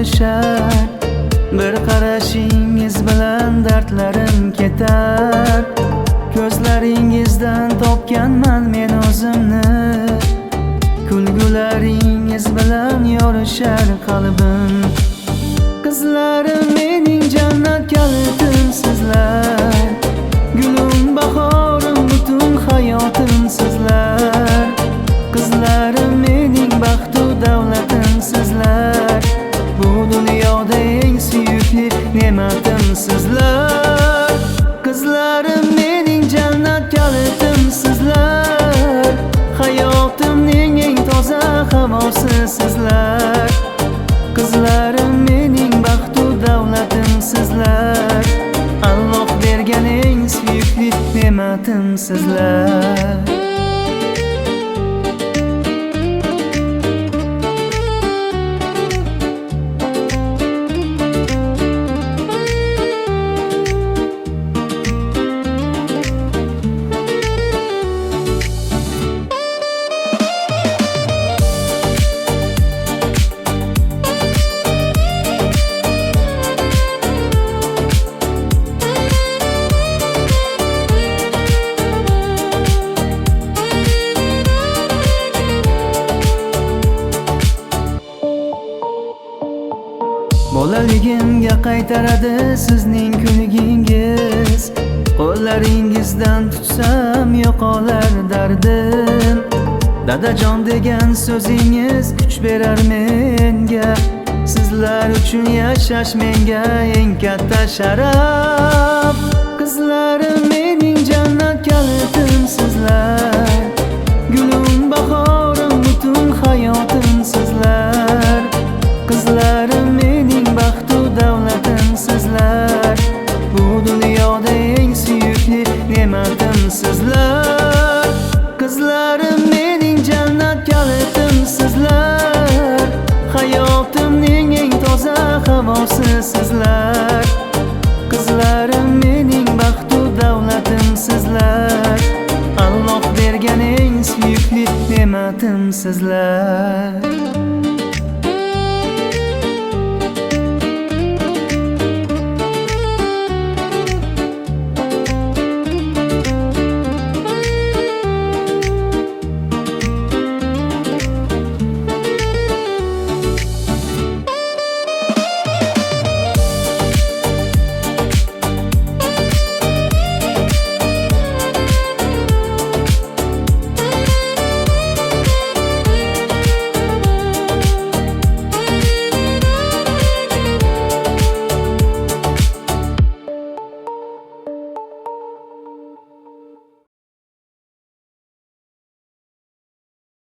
yorishar. Bir qarashingiz bilan dardlarim ketar. Ko'zlaringizdan topganman men o'zimni. Kulgularingiz bilan yorishar qalbim. Qizlarim mening jannat kalitim sizlar. Gulim bahorim butun hayotim sizlar. Qizlarim mening baxtu davlatim sizlar. Bu dunyoda eng suyukli ne'matim sizlar. Qizlarim mening jannat kalitim sizlar. Hayotimning eng toza havosi sizlar. Qizlarim mening baxtu davlatim sizlar. Alloh bergan eng suyukli ne'matim sizlar. Bolaligimga qaytaradi sizning kulgingiz. Qo'llaringizdan tutsam yo'qolar dardim. Dadajon degan so'zingiz kuch berar menga. Sizlar uchun yashash menga eng katta sharaf. Qizlarim mening jannat kalitim sizlar. Gulim bahorim butun hayotim sizlar. Qizlarim mening baxtu davlatim sizlar. Bu dunyoda eng suyukli ne'matim sizlar. Qizlarim mening jannat kalitim sizlar. Hayotimning eng toza havosi sizlar. Qizlarim mening baxtu davlatim sizlar. Alloh bergan eng suyukli ne'matim sizlar.